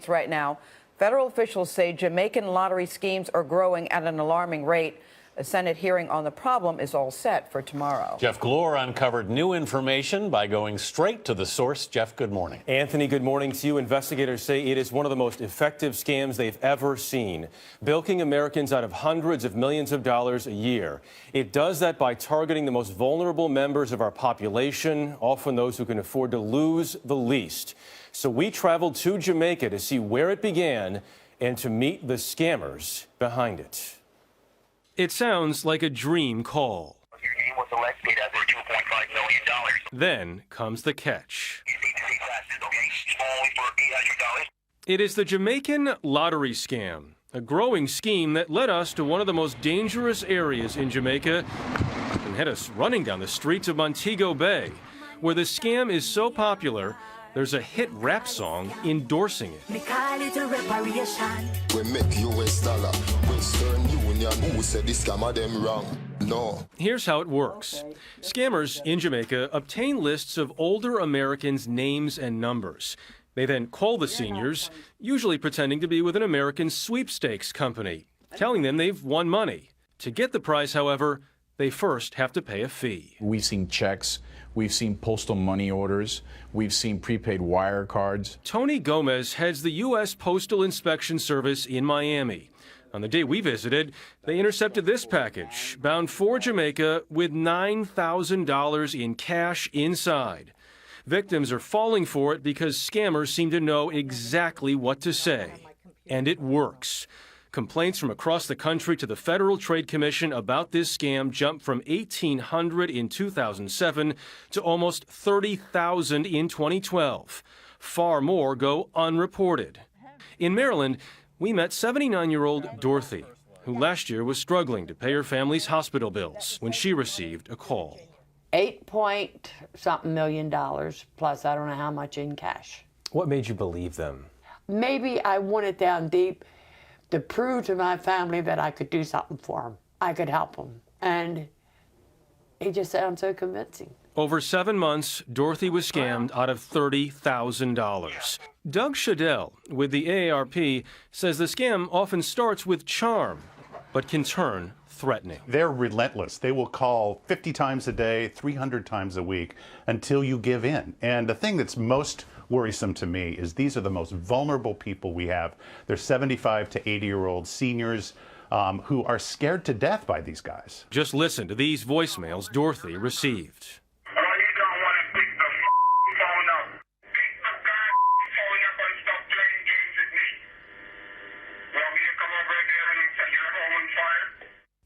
Right now, federal officials say Jamaican lottery schemes are growing at an alarming rate. A Senate hearing on the problem is all set for tomorrow. Jeff Glor uncovered new information by going straight to the source. Jeff, good morning. Anthony, good morning to you. Investigators say it is one of the most effective scams they've ever seen, bilking Americans out of hundreds of millions of dollars a year. It does that by targeting the most vulnerable members of our population, often those who can afford to lose the least. So we traveled to Jamaica to see where it began and to meet the scammers behind it. It sounds like a dream call. Your name was elected as $2.5 million. Then comes the catch. You need to see classes, okay? Only for $800. It is the Jamaican lottery scam, a growing scheme that led us to one of the most dangerous areas in Jamaica and had us running down the streets of Montego Bay, where the scam is so popular, there's a hit rap song endorsing it. We call it a reparation. We make US dollar. Western Union, who said this scammer them wrong? No. Here's how it works. Scammers in Jamaica obtain lists of older Americans' names and numbers. They then call the seniors, usually pretending to be with an American sweepstakes company, telling them they've won money. To get the prize, however, they first have to pay a fee. We've seen checks. We've seen postal money orders. We've seen prepaid wire cards. Tony Gomez heads the U.S. Postal Inspection Service in Miami. On the day we visited, they intercepted this package, bound for Jamaica with $9,000 in cash inside. Victims are falling for it because scammers seem to know exactly what to say. And it works. Complaints from across the country to the Federal Trade Commission about this scam jumped from 1,800 in 2007 to almost 30,000 in 2012. Far more go unreported. In Maryland, we met 79-year-old Dorothy, who last year was struggling to pay her family's hospital bills when she received a call. $8-point-something million, plus I don't know how much in cash. What made you believe them? Maybe I wanted down deep to prove to my family that I could do something for them. I could help them. And it just sounds so convincing. Over 7 months, Dorothy was scammed out of $30,000. Doug Shadell with the AARP says the scam often starts with charm, but can turn threatening. They're relentless. They will call 50 times a day, 300 times a week until you give in. And the thing that's most worrisome to me is these are the most vulnerable people we have. They're 75 to 80-year-old seniors who are scared to death by these guys. Just listen to these voicemails Dorothy received.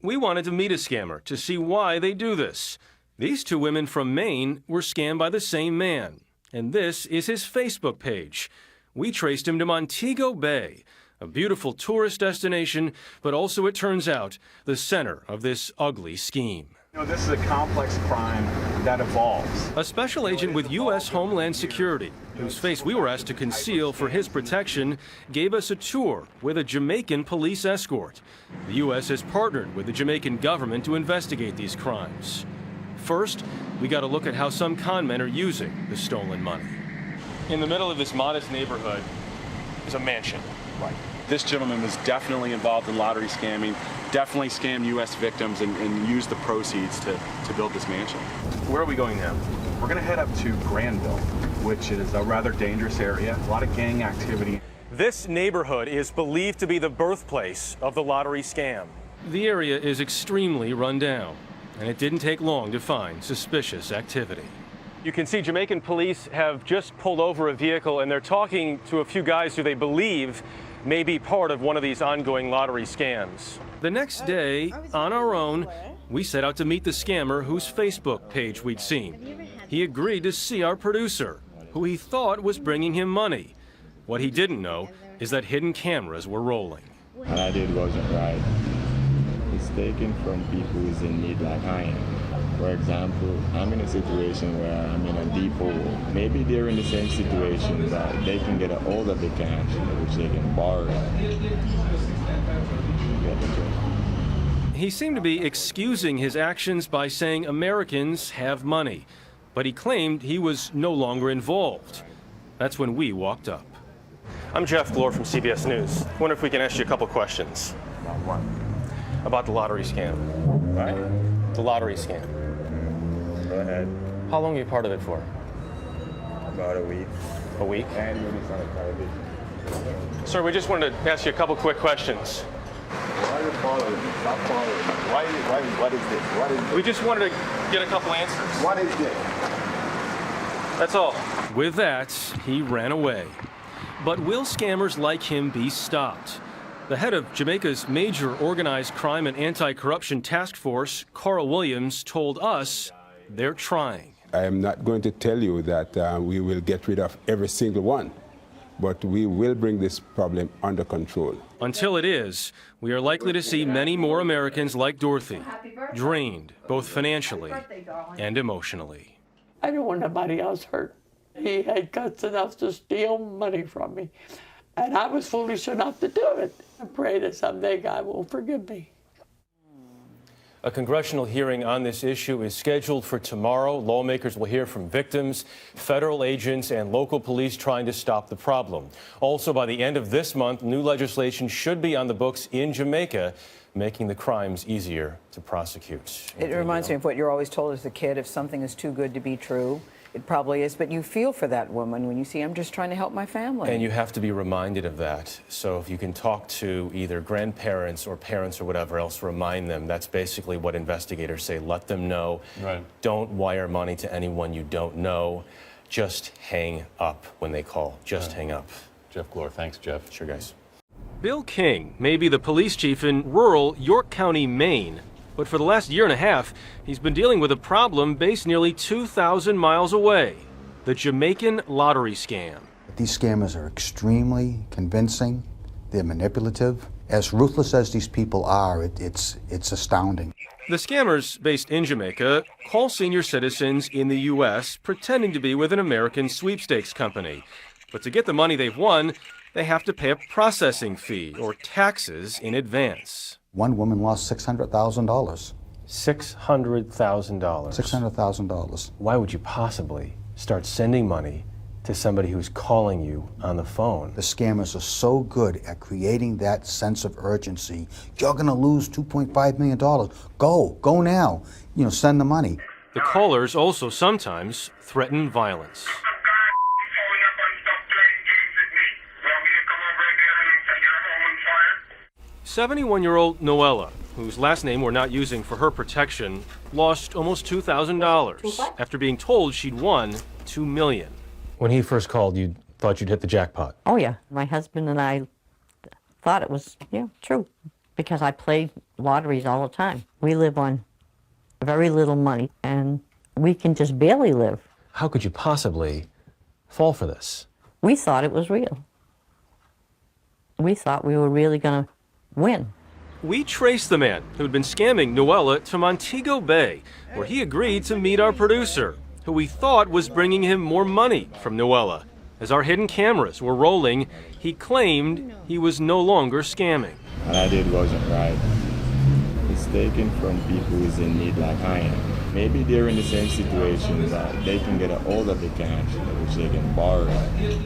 We wanted to meet a scammer to see why they do this. These two women from Maine were scammed by the same man. And this is his Facebook page. We traced him to Montego Bay, a beautiful tourist destination, but also, it turns out, the center of this ugly scheme. You know, this is a complex crime that evolves. A special agent with U.S. Homeland Security, whose face we were asked to conceal for his protection, gave us a tour with a Jamaican police escort. The U.S. has partnered with the Jamaican government to investigate these crimes. First, we got a look at how some con men are using the stolen money. In the middle of this modest neighborhood is a mansion. Right. This gentleman was definitely involved in lottery scamming, definitely scammed U.S. victims and used the proceeds to build this mansion. Where are we going now? We're going to head up to Granville, which is a rather dangerous area, a lot of gang activity. This neighborhood is believed to be the birthplace of the lottery scam. The area is extremely run down, and it didn't take long to find suspicious activity. You can see Jamaican police have just pulled over a vehicle, and they're talking to a few guys who they believe may be part of one of these ongoing lottery scams. The next day, on our own, we set out to meet the scammer whose Facebook page we'd seen. He agreed to see our producer, who he thought was bringing him money. What he didn't know is that hidden cameras were rolling. What I did wasn't right. It's taken from people who's in need like I am. For example, I'm in a situation where I'm in a deep hole. Maybe they're in the same situation, but they can get a hold of the cash, which they can borrow. He seemed to be excusing his actions by saying Americans have money, but he claimed he was no longer involved. That's when we walked up. I'm Jeff Glor from CBS News. I wonder if we can ask you a couple questions. About what? About the lottery scam. Right? The lottery scam. Go ahead. How long are you part of it for? About a week. A week? And you're just on television. Sir, we just wanted to ask you a couple quick questions. Why are you following me? Stop following me. What is this? What is this? We just wanted to get a couple answers. What is this? That's all. With that, he ran away. But will scammers like him be stopped? The head of Jamaica's major organized crime and anti-corruption task force, Carl Williams, told us they're trying. I am not going to tell you that we will get rid of every single one, but we will bring this problem under control. Until it is, we are likely to see many more Americans like Dorothy, drained both financially and emotionally. I don't want nobody else hurt. He had guts enough to steal money from me, and I was foolish enough to do it. I pray that someday God will forgive me. A congressional hearing on this issue is scheduled for tomorrow. Lawmakers will hear from victims, federal agents, and local police trying to stop the problem. Also, by the end of this month, new legislation should be on the books in Jamaica, making the crimes easier to prosecute. It reminds me of what you're always told as a kid: if something is too good to be true, it probably is. But you feel for that woman when you see, I'm just trying to help my family. And you have to be reminded of that. So if you can talk to either grandparents or parents or whatever else, remind them. That's basically what investigators say. Let them know. Right. Don't wire money to anyone you don't know. Just hang up when they call. Just hang up. Jeff Glor, thanks, Jeff. Sure, guys. Bill King may be the police chief in rural York County, Maine. But for the last year and a half, he's been dealing with a problem based nearly 2,000 miles away: the Jamaican lottery scam. These scammers are extremely convincing. They're manipulative. As ruthless as these people are, it's astounding. The scammers, based in Jamaica, call senior citizens in the U.S. pretending to be with an American sweepstakes company. But to get the money they've won, they have to pay a processing fee, or taxes, in advance. One woman lost $600,000. $600,000. $600,000. Why would you possibly start sending money to somebody who's calling you on the phone? The scammers are so good at creating that sense of urgency. You're going to lose $2.5 million. Go now. Send the money. The callers also sometimes threaten violence. 71-year-old Noella, whose last name we're not using for her protection, lost almost $2,000 after being told she'd won $2 million. When he first called, you thought you'd hit the jackpot. Oh, yeah. My husband and I thought it was, true, because I play lotteries all the time. We live on very little money, and we can just barely live. How could you possibly fall for this? We thought it was real. We thought we were really going to win. We traced the man who'd been scamming Noella to Montego Bay, where he agreed to meet our producer, who we thought was bringing him more money from Noella. As our hidden cameras were rolling, he claimed he was no longer scamming. What I did wasn't right. It's taken from people who's in need like I am. Maybe they're in the same situation that they can get a hold of the cash, which they can borrow.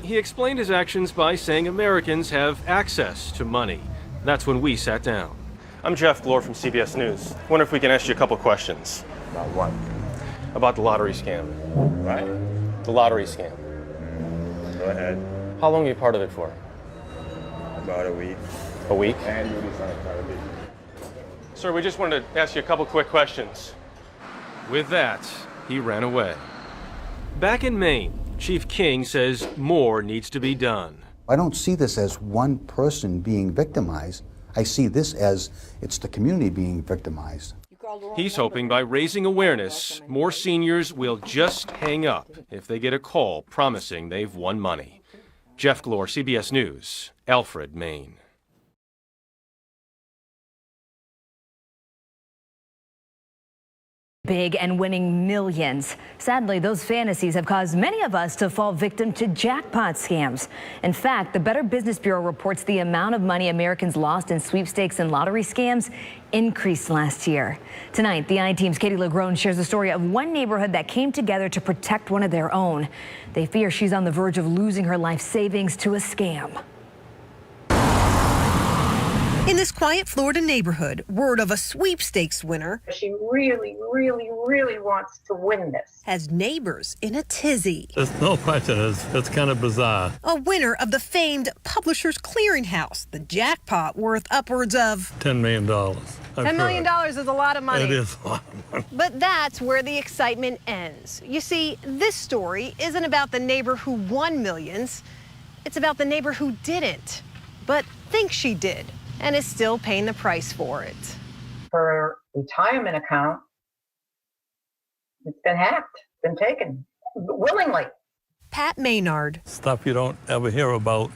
He explained his actions by saying Americans have access to money. That's when we sat down. I'm Jeff Glor from CBS News. I wonder if we can ask you a couple questions. About what? About the lottery scam. Right? The lottery scam. Go ahead. How long are you part of it for? About a week. A week? And you're just on television. Sir, we just wanted to ask you a couple quick questions. With that, he ran away. Back in Maine, Chief King says more needs to be done. I don't see this as one person being victimized. I see this as it's the community being victimized. He's hoping by raising awareness, more seniors will just hang up if they get a call promising they've won money. Jeff Glor, CBS News, Alfred, Maine. Big and winning millions. Sadly, those fantasies have caused many of us to fall victim to jackpot scams. In fact, the Better Business Bureau reports the amount of money Americans lost in sweepstakes and lottery scams increased last year. Tonight, the I-Team's Katie LeGrone shares the story of one neighborhood that came together to protect one of their own. They fear she's on the verge of losing her life savings to a scam. In this quiet Florida neighborhood, word of a sweepstakes winner. She really, really, really wants to win this. Has neighbors in a tizzy. There's no question. It's kind of bizarre. A winner of the famed Publishers Clearinghouse, the jackpot worth upwards of $10 million. $10 million is a lot of money. It is a lot of money. But that's where the excitement ends. You see, this story isn't about the neighbor who won millions. It's about the neighbor who didn't, but thinks she did, and is still paying the price for it. Her retirement account, it's been hacked, been taken willingly. Pat Maynard. Stuff you don't ever hear about,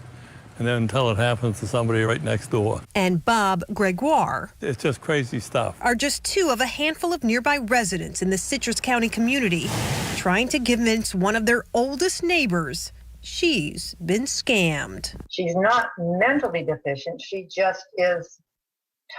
and then until it happens to somebody right next door. And Bob Gregoire. It's just crazy stuff. Are just two of a handful of nearby residents in the Citrus County community trying to convince one of their oldest neighbors she's been scammed. She's not mentally deficient. She just is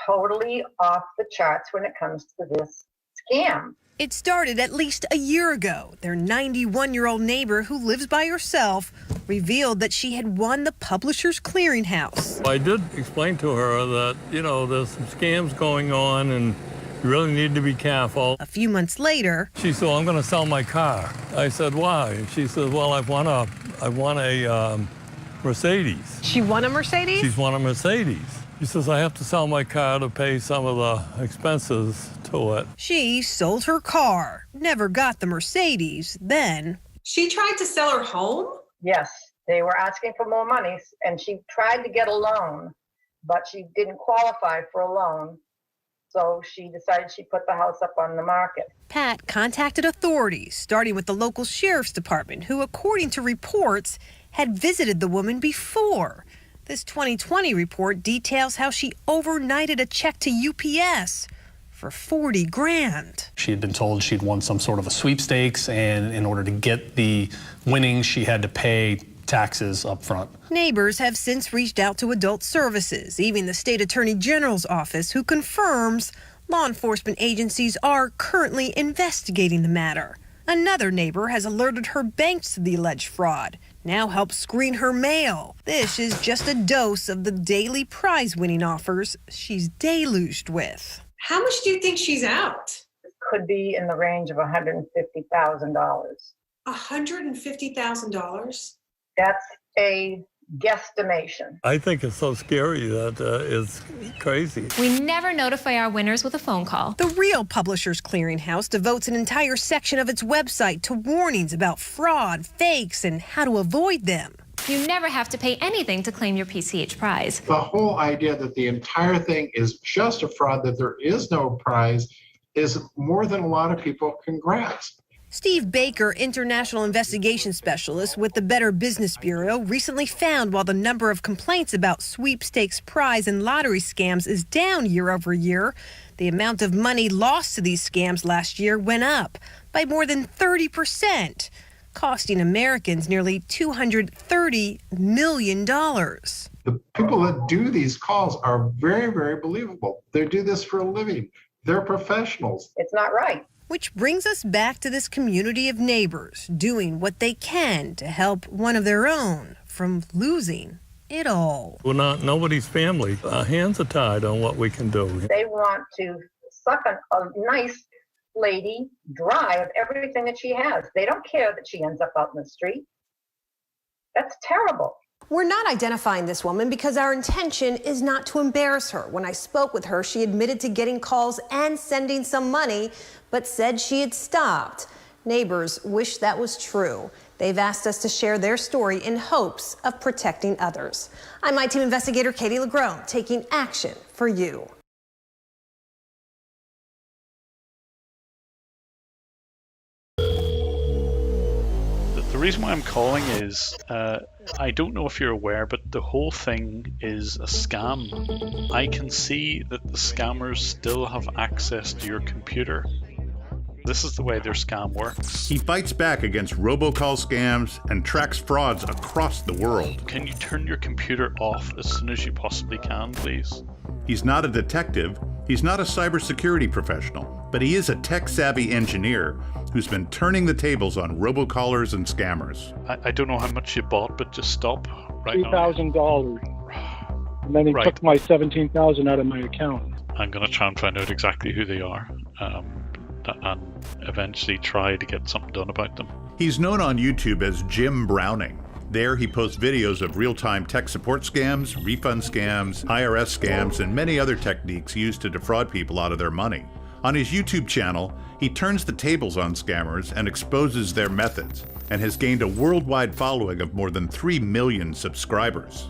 totally off the charts when it comes to this scam. It started at least a year ago. Their 91-year-old neighbor who lives by herself revealed that she had won the Publishers Clearinghouse. I did explain to her that, there's some scams going on and you really need to be careful. A few months later, she said, well, I'm going to sell my car. I said, why? And she said, well, I won a Mercedes. She won a Mercedes? She's won a Mercedes. She says, I have to sell my car to pay some of the expenses to it. She sold her car, never got the Mercedes. Then she tried to sell her home? Yes, they were asking for more money, and she tried to get a loan, but she didn't qualify for a loan. So she decided she'd put the house up on the market. Pat contacted authorities, starting with the local sheriff's department, who, according to reports, had visited the woman before. This 2020 report details how she overnighted a check to UPS for $40,000. She had been told she'd won some sort of a sweepstakes, and in order to get the winnings, she had to pay taxes up front. Neighbors have since reached out to adult services, even the state attorney general's office, who confirms law enforcement agencies are currently investigating the matter. Another neighbor has alerted her banks to the alleged fraud, now helps screen her mail. This is just a dose of the daily prize-winning offers she's deluged with. How much do you think she's out? It could be in the range of $150,000. $150,000? That's a guesstimation. I think it's so scary that it's crazy. We never notify our winners with a phone call. The real Publishers Clearinghouse devotes an entire section of its website to warnings about fraud, fakes, and how to avoid them. You never have to pay anything to claim your PCH prize. The whole idea that the entire thing is just a fraud, that there is no prize, is more than a lot of people can grasp. Steve Baker, International Investigation Specialist with the Better Business Bureau, recently found while the number of complaints about sweepstakes, prize, and lottery scams is down year over year, the amount of money lost to these scams last year went up by more than 30%, costing Americans nearly $230 million. The people that do these calls are very, very believable. They do this for a living. They're professionals. It's not right. Which brings us back to this community of neighbors doing what they can to help one of their own from losing it all. We're not nobody's family. Our hands are tied on what we can do. They want to suck a nice lady dry of everything that she has. They don't care that she ends up out in the street. That's terrible. We're not identifying this woman because our intention is not to embarrass her. When I spoke with her, she admitted to getting calls and sending some money, but said she had stopped. Neighbors wish that was true. They've asked us to share their story in hopes of protecting others. I'm my team investigator, Katie Legrone, taking action for you. The reason why I'm calling is, I don't know if you're aware, but the whole thing is a scam. I can see that the scammers still have access to your computer. This is the way their scam works. He fights back against robocall scams and tracks frauds across the world. Can you turn your computer off as soon as you possibly can, please? He's not a detective, he's not a cybersecurity professional, but he is a tech-savvy engineer who's been turning the tables on robocallers and scammers. I don't know how much you bought, but just stop right now. $3,000. and then he Right. took my $17,000 out of my account. I'm going to try and find out exactly who they are, and eventually try to get something done about them. He's known on YouTube as Jim Browning. There, he posts videos of real-time tech support scams, refund scams, IRS scams, and many other techniques used to defraud people out of their money. On his YouTube channel, he turns the tables on scammers and exposes their methods, and has gained a worldwide following of more than 3 million subscribers.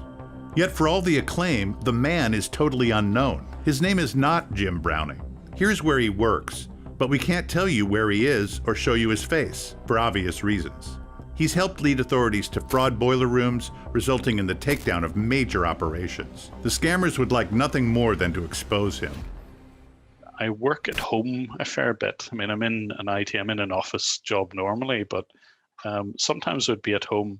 Yet for all the acclaim, the man is totally unknown. His name is not Jim Browning. Here's where he works, but we can't tell you where he is or show you his face, for obvious reasons. He's helped lead authorities to fraud boiler rooms, resulting in the takedown of major operations. The scammers would like nothing more than to expose him. I work at home a fair bit. I mean, I'm in an office job normally, but sometimes I would be at home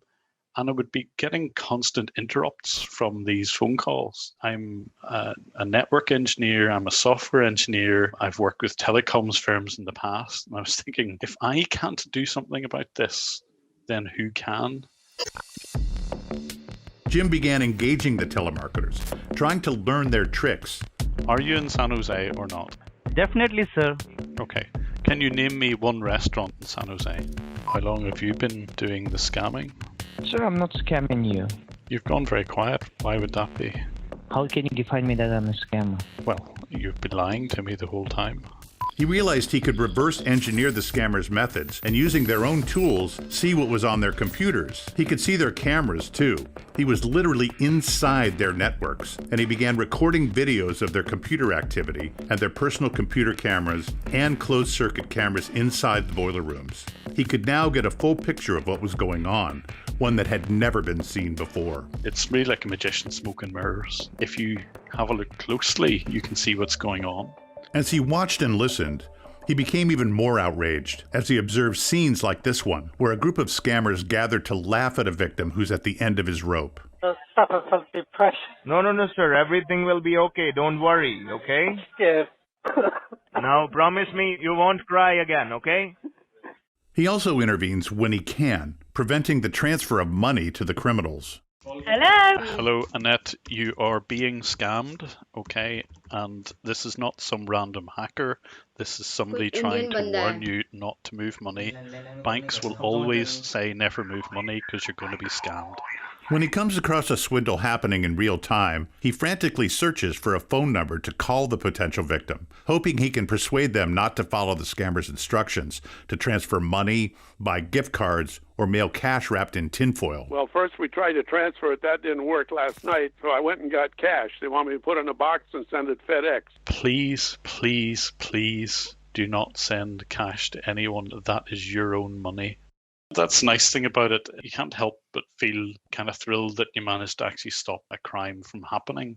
and I would be getting constant interrupts from these phone calls. I'm a network engineer, I'm a software engineer, I've worked with telecoms firms in the past, and I was thinking, if I can't do something about this, then who can? Jim began engaging the telemarketers, trying to learn their tricks. Are you in San Jose or not? Definitely, sir. Okay. Can you name me one restaurant in San Jose? How long have you been doing the scamming? Sir, I'm not scamming you. You've gone very quiet. Why would that be? How can you define me that I'm a scammer? Well, you've been lying to me the whole time. He realized he could reverse engineer the scammers' methods and, using their own tools, see what was on their computers. He could see their cameras too. He was literally inside their networks, and he began recording videos of their computer activity and their personal computer cameras and closed-circuit cameras inside the boiler rooms. He could now get a full picture of what was going on, one that had never been seen before. It's really like a magician smoking mirrors. If you have a look closely, you can see what's going on. As he watched and listened, he became even more outraged as he observed scenes like this one, where a group of scammers gathered to laugh at a victim who's at the end of his rope. Suffer from depression. No, sir. Everything will be okay. Don't worry, okay? Yes. Now, promise me you won't cry again, okay? He also intervenes when he can, preventing the transfer of money to the criminals. Hello. Hello, Annette. You are being scammed, okay? And this is not some random hacker. This is somebody trying to warn you not to move money. Banks will always say never move money because you're going to be scammed. When he comes across a swindle happening in real time, he frantically searches for a phone number to call the potential victim, hoping he can persuade them not to follow the scammer's instructions to transfer money, buy gift cards, or mail cash wrapped in tinfoil. Well, first we tried to transfer it. That didn't work last night, so I went and got cash. They want me to put it in a box and send it FedEx. Please, please, please do not send cash to anyone. That is your own money. That's the nice thing about it. You can't help but feel kind of thrilled that you managed to actually stop a crime from happening.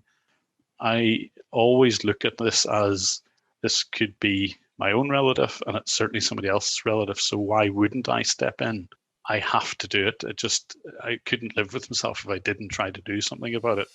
I always look at this as this could be my own relative, and it's certainly somebody else's relative, so why wouldn't I step in? I have to do it. I couldn't live with myself if I didn't try to do something about it.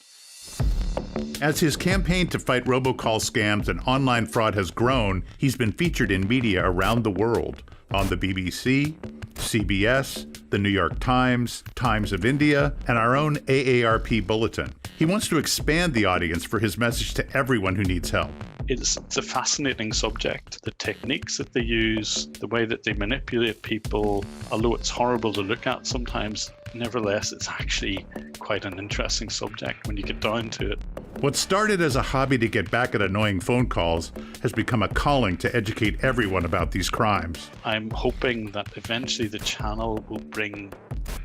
As his campaign to fight robocall scams and online fraud has grown, he's been featured in media around the world, on the BBC, CBS, the New York Times, Times of India, and our own AARP bulletin. He wants to expand the audience for his message to everyone who needs help. It's a fascinating subject. The techniques that they use, the way that they manipulate people, although it's horrible to look at sometimes, nevertheless, it's actually quite an interesting subject when you get down to it. What started as a hobby to get back at annoying phone calls has become a calling to educate everyone about these crimes. I'm hoping that eventually the channel will bring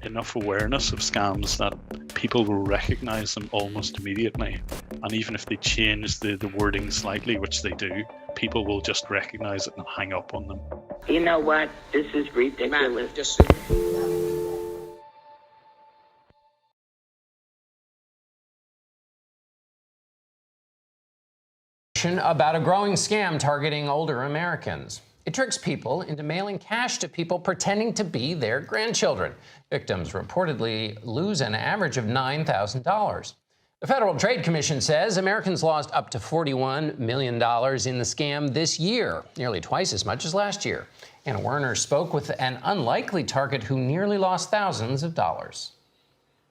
enough awareness of scams that people will recognize them almost immediately. And even if they change the wording slightly, which they do, people will just recognize it and hang up on them. You know what? This is ridiculous. About a growing scam targeting older Americans. It tricks people into mailing cash to people pretending to be their grandchildren. Victims reportedly lose an average of $9,000. The Federal Trade Commission says Americans lost up to $41 million in the scam this year, nearly twice as much as last year. Anna Werner spoke with an unlikely target who nearly lost thousands of dollars.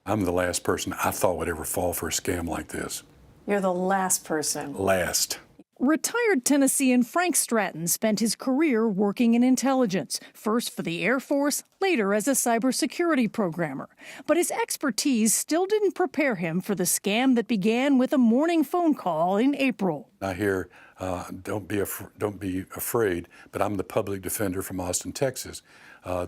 I'm the last person I thought would ever fall for a scam like this. You're the last person. Last. Retired Tennessean Frank Stratton spent his career working in intelligence, first for the Air Force, later as a cybersecurity programmer. But his expertise still didn't prepare him for the scam that began with a morning phone call in April. I hear, don't be afraid, but I'm the public defender from Austin, Texas.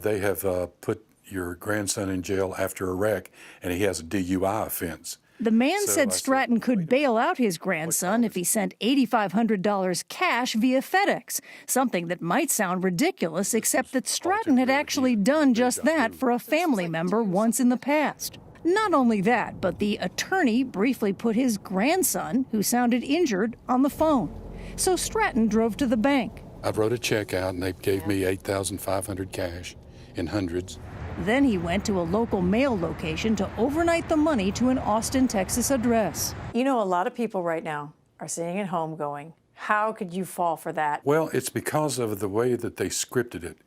They have put your grandson in jail after a wreck, and he has a DUI offense. The man said Stratton could bail out his grandson if he sent $8,500 cash via FedEx, something that might sound ridiculous, except that Stratton had actually done just that for a family member once in the past. Not only that, but the attorney briefly put his grandson, who sounded injured, on the phone. So Stratton drove to the bank. I wrote a check out, and they gave me $8,500 cash in hundreds. Then he went to a local mail location to overnight the money to an Austin, Texas address. You know, a lot of people right now are sitting at home going, how could you fall for that? Well, it's because of the way that they scripted it.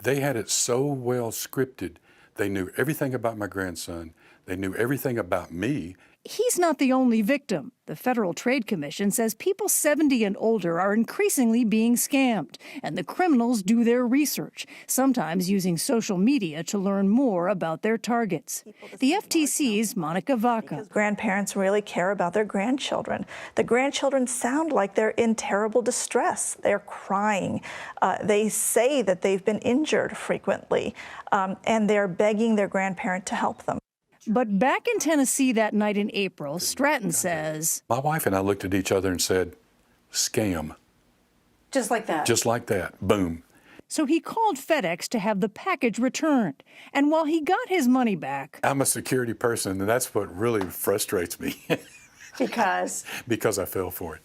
They had it so well scripted. They knew everything about my grandson. They knew everything about me. He's not the only victim. The Federal Trade Commission says people 70 and older are increasingly being scammed, and the criminals do their research, sometimes using social media to learn more about their targets. The FTC's Monica Vaca. Grandparents really care about their grandchildren. The grandchildren sound like they're in terrible distress. They're crying. They say that they've been injured frequently, and they're begging their grandparent to help them. But back in Tennessee that night in April, Stratton says, My wife and I looked at each other and said, scam. Just like that? Just like that. Boom. So he called FedEx to have the package returned. And while he got his money back... I'm a security person, and that's what really frustrates me. Because? Because I fell for it.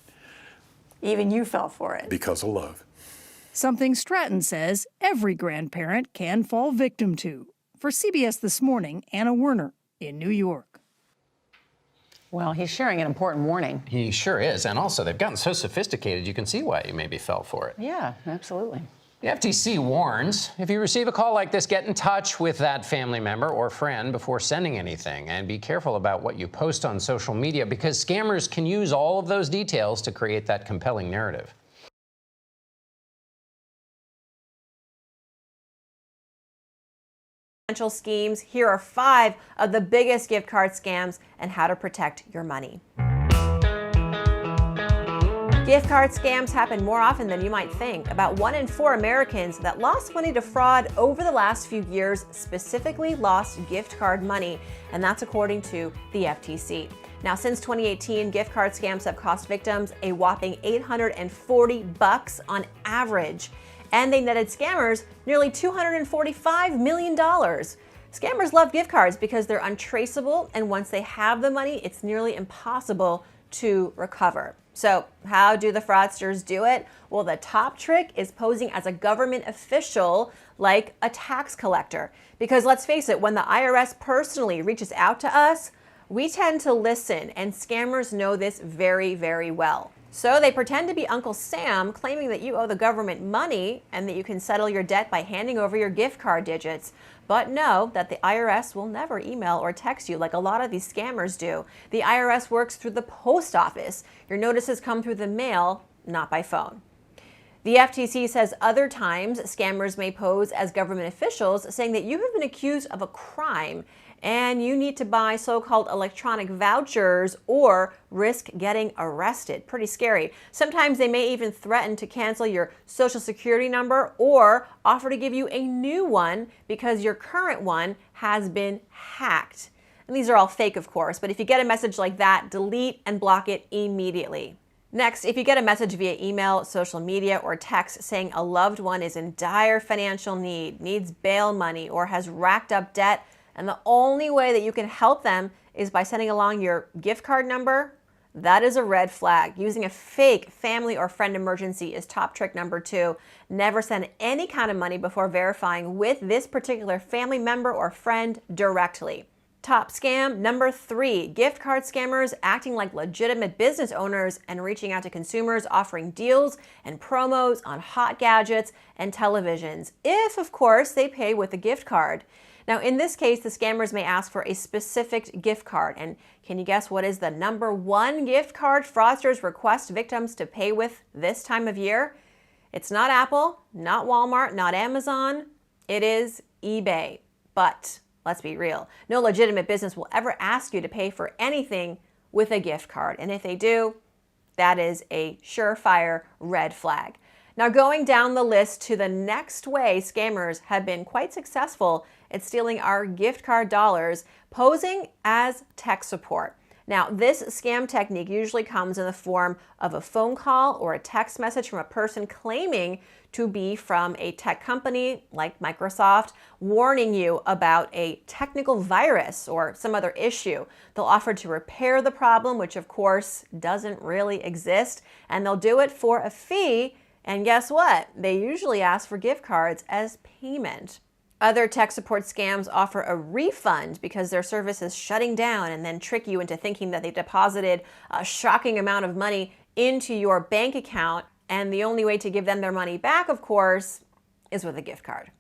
Even you fell for it. Because of love. Something Stratton says every grandparent can fall victim to. For CBS This Morning, Anna Werner in New York. Well, he's sharing an important warning. He sure is. And also, they've gotten so sophisticated, you can see why you maybe fell for it. Yeah, absolutely. The FTC warns, if you receive a call like this, get in touch with that family member or friend before sending anything. And be careful about what you post on social media, because scammers can use all of those details to create that compelling narrative. Financial schemes. Here are 5 of the biggest gift card scams and how to protect your money. Gift card scams happen more often than you might think. About 1 in 4 Americans that lost money to fraud over the last few years specifically lost gift card money, and that's according to the FTC. Now, since 2018, gift card scams have cost victims a whopping $840 on average. And they netted scammers nearly $245 million. Scammers love gift cards because they're untraceable, and once they have the money, it's nearly impossible to recover. So how do the fraudsters do it? Well, the top trick is posing as a government official like a tax collector. Because let's face it, when the IRS personally reaches out to us, we tend to listen, and scammers know this very, very well. So they pretend to be Uncle Sam, claiming that you owe the government money and that you can settle your debt by handing over your gift card digits. But know that the IRS will never email or text you like a lot of these scammers do. The IRS works through the post office. Your notices come through the mail, not by phone. The FTC says other times scammers may pose as government officials, saying that you have been accused of a crime and you need to buy so-called electronic vouchers or risk getting arrested. Pretty scary. Sometimes they may even threaten to cancel your social security number or offer to give you a new one because your current one has been hacked. And these are all fake, of course, but if you get a message like that, delete and block it immediately. Next, if you get a message via email, social media, or text saying a loved one is in dire financial need, needs bail money, or has racked up debt, and the only way that you can help them is by sending along your gift card number, that is a red flag. Using a fake family or friend emergency is top trick number 2. Never send any kind of money before verifying with this particular family member or friend directly. Top scam number 3, gift card scammers acting like legitimate business owners and reaching out to consumers offering deals and promos on hot gadgets and televisions, if of course they pay with a gift card. Now in this case, the scammers may ask for a specific gift card, and can you guess what is the number 1 gift card fraudsters request victims to pay with this time of year? It's not Apple, not Walmart, not Amazon, it is eBay. But let's be real, no legitimate business will ever ask you to pay for anything with a gift card. And if they do, that is a surefire red flag. Now going down the list to the next way scammers have been quite successful at stealing our gift card dollars, posing as tech support. Now this scam technique usually comes in the form of a phone call or a text message from a person claiming to be from a tech company like Microsoft, warning you about a technical virus or some other issue. They'll offer to repair the problem, which of course doesn't really exist, and they'll do it for a fee. And guess what? They usually ask for gift cards as payment. Other tech support scams offer a refund because their service is shutting down and then trick you into thinking that they deposited a shocking amount of money into your bank account. And the only way to give them their money back, of course, is with a gift card.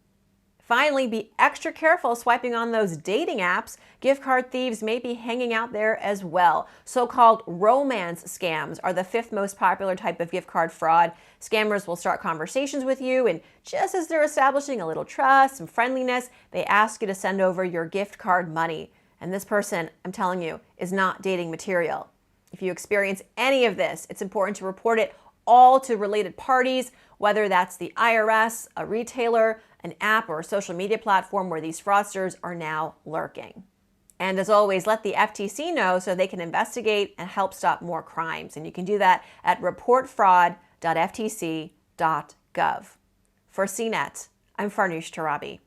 Finally, be extra careful swiping on those dating apps. Gift card thieves may be hanging out there as well. So-called romance scams are the 5th most popular type of gift card fraud. Scammers will start conversations with you, and just as they're establishing a little trust, some friendliness, they ask you to send over your gift card money. And this person, I'm telling you, is not dating material. If you experience any of this, it's important to report it all to related parties, whether that's the IRS, a retailer, an app, or a social media platform where these fraudsters are now lurking. And as always, let the FTC know so they can investigate and help stop more crimes. And you can do that at reportfraud.ftc.gov. For CNET, I'm Farnoosh Torabi.